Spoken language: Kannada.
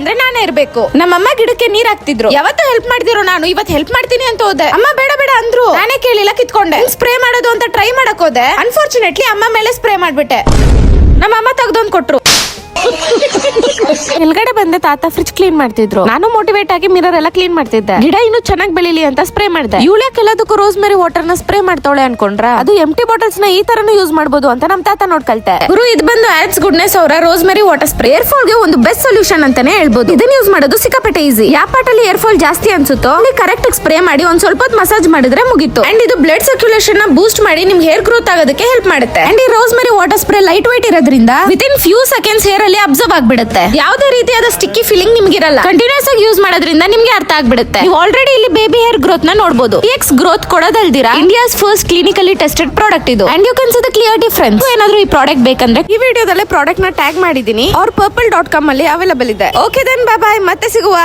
ಅಂದ್ರೆ ನಾನೇ ಇರ್ಬೇಕು. ನಮ್ಮಮ್ಮ ಗಿಡಕ್ಕೆ ನೀರ್ ಹಾಕ್ತಿದ್ರು, ಯಾವತ್ತೂ ಹೆಲ್ಪ್ ಮಾಡ್ತಿರೋ ನಾನು ಇವತ್ತು ಹೆಲ್ಪ್ ಮಾಡ್ತೀನಿ ಅಂತ ಹೋದೆ. ಅಮ್ಮ ಬೇಡ ಬೇಡ ಅಂದ್ರು, ನಾನೇ ಕೇಳಿಲ್ಲ ಕಿತ್ಕೊಂಡೆ. ಸ್ಪ್ರೇ ಮಾಡೋದು ಅಂತ ಟ್ರೈ ಮಾಡಕ್ ಹೋದೆ, ಅನ್ಫಾರ್ಚುನೇಟ್ಲಿ ಅಮ್ಮ ಮೇಲೆ ಸ್ಪ್ರೇ ಮಾಡ್ಬಿಟ್ಟೆ. ನಮ್ಮಮ್ಮ ತೆಗ್ದೊಂದ್ ಕೊಟ್ರು. ಕೆಳಗಡೆ ಬಂದೆ, ತಾತ ಫ್ರಿಜ್ ಕ್ಲೀನ್ ಮಾಡ್ತಿದ್ರು. ನಾನು ಮೋಟಿವೇಟ್ ಆಗಿ ಮಿರರ್ ಎಲ್ಲ ಕ್ಲೀನ್ ಮಾಡ್ತಿದ್ದೆ. ಗಿಡ ಇನ್ನು ಚೆನ್ನಾಗಿ ಬೆಳಿಲಿ ಅಂತ ಸ್ಪ್ರೇ ಮಾಡಿದೆ. ಇವಳೆ ಕೆಲದಕ್ಕೂ ರೋಸ್ಮೆರಿ ವಾಟರ್ ನ ಸ್ಪ್ರೇ ಮಾಡ್ತಾಳೆ ಅನ್ಕೊಂಡ್ರ, ಅದು ಎಂಟಿ ಬಾಟಲ್ಸ್ ನ ಈ ತರನು ಯೂಸ್ ಮಾಡಬಹುದು ಅಂತ ನಮ್ ತಾತ ನೋಡ್ಕಲ್ತೆ. ಗುರು, ಇದು ಬಂದು ಆಡ್ಸ್ ಗುಡ್ನೆಸ್ ಅವರ rosemary water spray. Hair fall ಗೆ ಒಂದು ಬೆಸ್ಟ್ ಸೊಲ್ಯೂಷನ್ ಅಂತಾನೆ ಹೇಳ್ಬೋದು. ಇದನ್ನ ಯೂಸ್ ಮಾಡೋದು ಸಿಕ್ಕಾಪಟ್ಟೆ ಈಸಿ. ಯಾವ ಪಾರ್ಟ್ ಅಲ್ಲಿ ಏರ್ ಫಾಲ್ ಜಾಸ್ತಿ ಅನ್ಸುತ್ತೋ ಅಲ್ಲಿ ಕರೆಕ್ಟ್ ಸ್ಪ್ರೇ ಮಾಡಿ ಒಂದ್ ಸ್ವಲ್ಪ ಮಸಾಜ್ ಮಾಡಿದ್ರೆ ಮುಗಿತು. ಅಂಡ್ ಇದು ಬ್ಲಡ್ ಸರ್ಕ್ಯುಲೇಷನ್ ನ ಬೂಸ್ಟ್ ಮಾಡಿ ನಿಮ್ ಹೇರ್ ಗ್ರೋತ್ ಆಗೋದಕ್ಕೆ ಹೆಲ್ಪ್ ಮಾಡುತ್ತೆ. ಅಂಡ್ ಈ rosemary water spray light white ಇರೋದ್ರಿಂದ ವಿತಿನ್ ಫ್ಯೂ ಸೆಕೆಂಡ್ಸ್ ಹೇರ್ ಅಲ್ಲಿ ಅಬ್ಸರ್ವ್ ಆಗ್ಬಿಡುತ್ತೆ. ಯಾವುದೇ ರೀತಿಯಾದ ಸ್ಟಿಕ್ಕಿ ಫೀಲಿಂಗ್ ನಿಮ್ಗೆ ಇರಲ್ಲ. ಕಂಟಿನ್ಯೂಸ್ ಆಗಿ ಯೂಸ್ ಮಾಡೋದ್ರಿಂದ ನಿಮ್ಗೆ ಅರ್ಥ ಆಗ್ಬಿಡುತ್ತೆ. ನೀವು ಆಲ್ರೆಡಿ ಇಲ್ಲಿ ಬೇಬಿ ಹೇರ್ ಗ್ರೋತ್ ನ ನೋಡಬಹುದು. ಎಕ್ಸ್ ಗ್ರೋತ್ ಕೊಡೋದಲ್ದಿರಾ India's first clinically tested product ಇದು. And you can see the clear difference. ಏನಾದ್ರೂ ಈ ಪ್ರಾಡಕ್ಟ್ ಬೇಕಂದ್ರೆ ಈ ವಿಡಿಯೋದಲ್ಲಿ ಪ್ರಾಡಕ್ಟ್ ನ ಟ್ಯಾಗ್ ಮಾಡಿದೀನಿ. ಅವ್ರ purple.com ಅಲ್ಲಿ ಅವೈಲೇಬಲ್ ಇದೆ. ಓಕೆ ದೆನ್, ಬಾಯ್ ಬಾಯ್, ಮತ್ತೆ ಸಿಗುವ.